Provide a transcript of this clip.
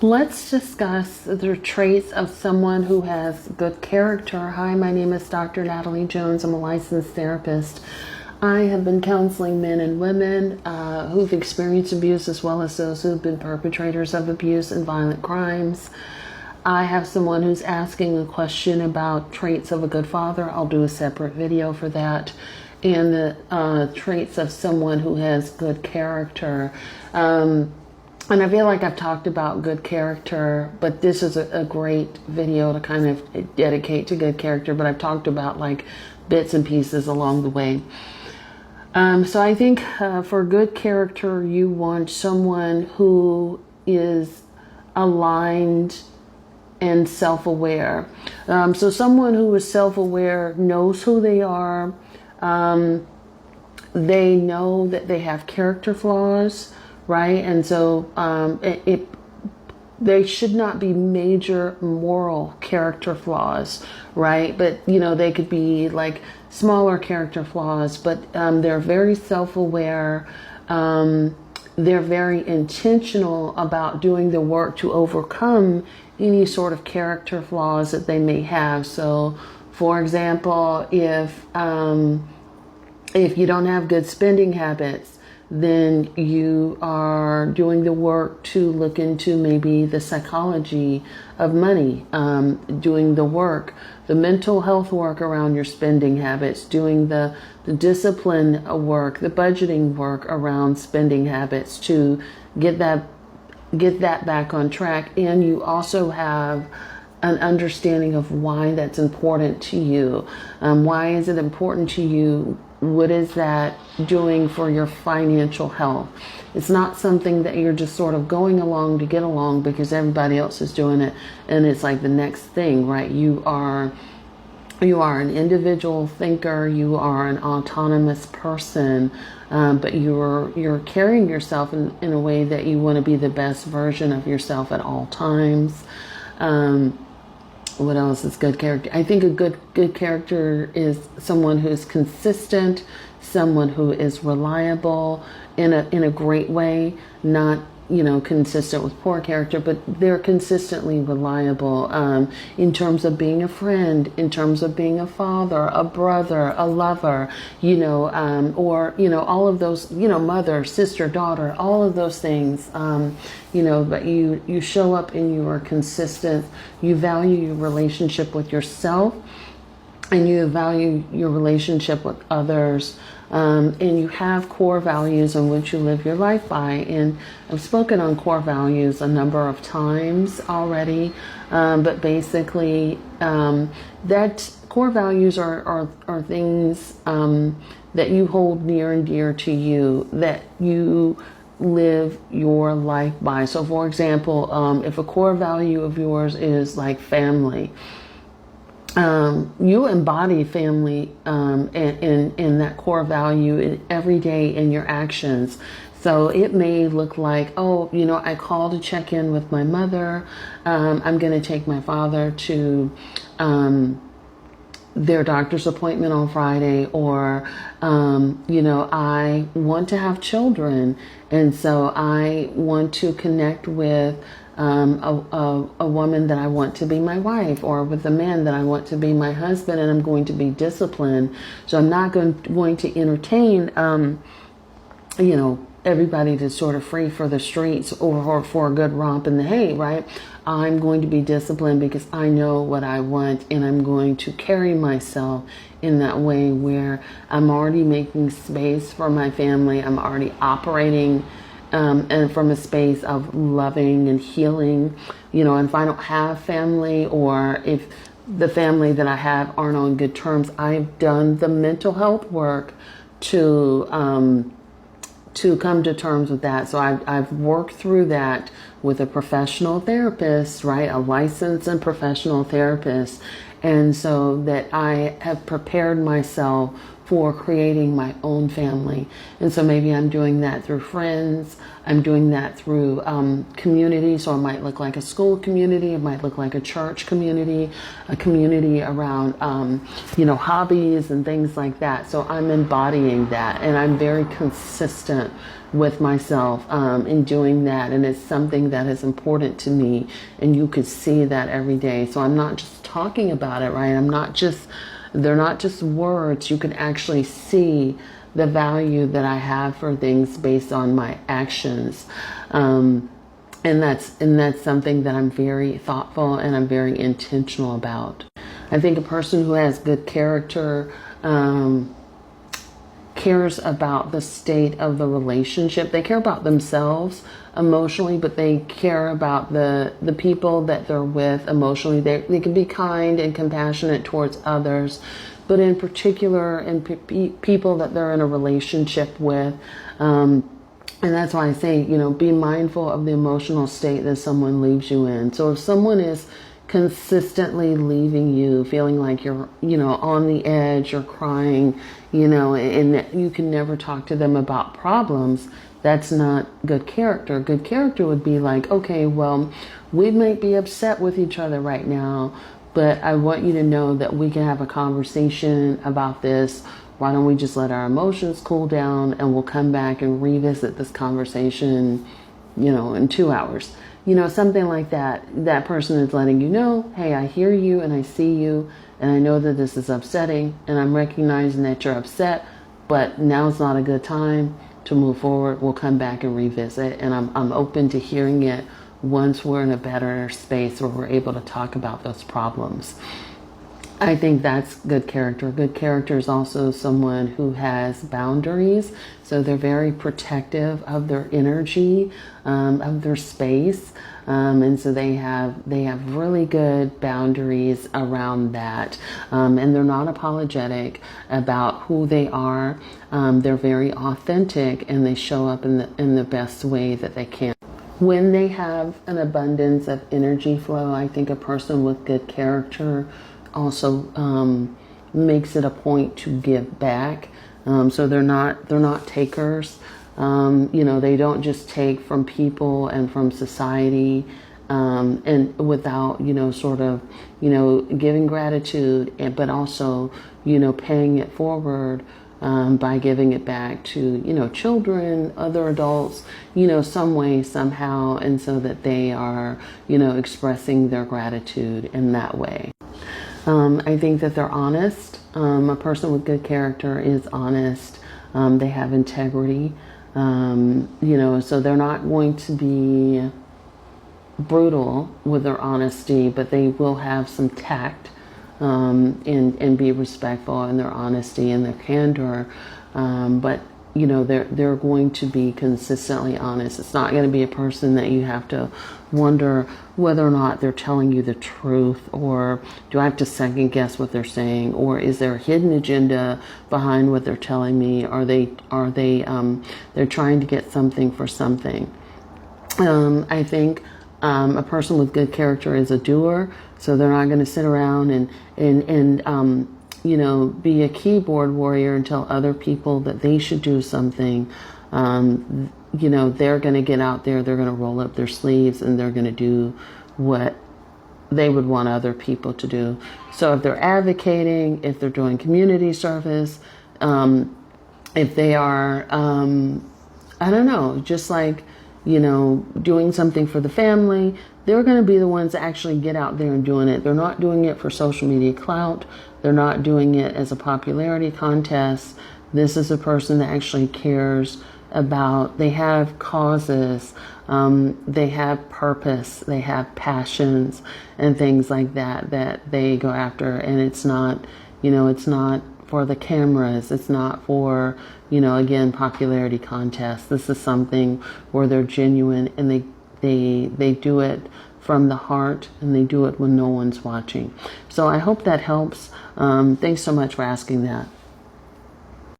Let's discuss the traits of someone who has good character. Hi, my name is Dr. Natalie Jones. I'm a licensed therapist. I have been counseling men and women who've experienced abuse, as well as those who've been perpetrators of abuse and violent crimes. I have someone who's asking a question about traits of a good father. I'll do a separate video for that. And the traits of someone who has good character. And I feel like I've talked about good character, but this is a great video to kind of dedicate to good character. But I've talked about like bits and pieces along the way. So I think for good character, you want someone who is aligned and self-aware. So someone who is self-aware knows who they are. They know that they have character flaws, right? And so they should not be major moral character flaws, right? But, you know, they could be like smaller character flaws, but they're very self-aware. They're very intentional about doing the work to overcome any sort of character flaws that they may have. So, for example, if you don't have good spending habits, then you are doing the work to look into maybe the psychology of money, doing the work, the mental health work around your spending habits, doing the discipline work, the budgeting work around spending habits to get that back on track. And you also have an understanding of why that's important to you. Why is it important to you? What is that doing for your financial health? It's not something that you're just sort of going along to get along because everybody else is doing it and it's like the next thing, right? You are an individual thinker, you are an autonomous person, but you're carrying yourself in a way that you want to be the best version of yourself at all times. What else is good character? I think a good character is someone who's consistent, someone who is reliable in a great way, not, you know, consistent with poor character, but they're consistently reliable in terms of being a friend, in terms of being a father, a brother, a lover, you know, or, you know, all of those, you know, mother, sister, daughter, all of those things, you know, but you show up and you are consistent. You value your relationship with yourself and you value your relationship with others. And you have core values on which you live your life by. And I've spoken on core values a number of times already, but basically that core values are things that you hold near and dear to you, that you live your life by. So for example, if a core value of yours is like family, you embody family in that core value in every day in your actions. So it may look like, oh, you know, I call to check in with my mother. I'm going to take my father to their doctor's appointment on Friday, or, you know, I want to have children. And so I want to connect with a woman that I want to be my wife, or with a man that I want to be my husband, and I'm going to be disciplined. So I'm not going to entertain, you know, everybody that's sort of free for the streets or for a good romp in the hay, right? I'm going to be disciplined because I know what I want, and I'm going to carry myself in that way where I'm already making space for my family. I'm already operating and from a space of loving and healing, you know. And if I don't have family, or if the family that I have aren't on good terms, I've done the mental health work to come to terms with that. So I've worked through that with a professional therapist, right? A licensed and professional therapist. And so that I have prepared myself for creating my own family. And so maybe I'm doing that through friends. I'm doing that through community. So it might look like a school community. It might look like a church community, a community around, hobbies and things like that. So I'm embodying that, and I'm very consistent with myself in doing that. And it's something that is important to me. And you could see that every day. So I'm not just talking about it, right? They're not just words. You can actually see the value that I have for things based on my actions. And that's something that I'm very thoughtful and I'm very intentional about. I think a person who has good character cares about the state of the relationship. They care about themselves emotionally, but they care about the people that they're with emotionally. They can be kind and compassionate towards others, but in particular in people that they're in a relationship with. And that's why I say, be mindful of the emotional state that someone leaves you in. So if someone is consistently leaving you, feeling like you're, on the edge, you're crying, and you can never talk to them about problems, that's not good character. Good character would be like, okay, well, we might be upset with each other right now, but I want you to know that we can have a conversation about this. Why don't we just let our emotions cool down and we'll come back and revisit this conversation, in 2 hours. Something like that. That person is letting you know, hey, I hear you and I see you and I know that this is upsetting and I'm recognizing that you're upset, but now's not a good time to move forward. We'll come back and revisit, and I'm open to hearing it once we're in a better space where we're able to talk about those problems. I think that's good character. Good character is also someone who has boundaries. So they're very protective of their energy, of their space. And so they have really good boundaries around that. And they're not apologetic about who they are. They're very authentic and they show up in the best way that they can. When they have an abundance of energy flow, I think a person with good character also makes it a point to give back. So they're not takers. They don't just take from people and from society and without giving gratitude, but also paying it forward by giving it back to children, other adults, some way, somehow, and so that they are expressing their gratitude in that way. I think that they're honest. A person with good character is honest. They have integrity. So they're not going to be brutal with their honesty, but they will have some tact and be respectful in their honesty and their candor. But they're going to be consistently honest. It's not going to be a person that you have to wonder whether or not they're telling you the truth, or do I have to second guess what they're saying, or is there a hidden agenda behind what they're telling me? Are they they're trying to get something for something? I think a person with good character is a doer, so they're not going to sit around and be a keyboard warrior and tell other people that they should do something. They're going to get out there, they're going to roll up their sleeves, and they're going to do what they would want other people to do. So if they're advocating, if they're doing community service, if they are, doing something for the family, they're going to be the ones that actually get out there and doing it. They're not doing it for social media clout. They're not doing it as a popularity contest. This is a person that actually cares about, they have causes, they have purpose, they have passions and things like that they go after. And it's not, it's not for the cameras. It's not for, again, popularity contests. This is something where they're genuine and they do it from the heart, and they do it when no one's watching. So I hope that helps. Thanks so much for asking that.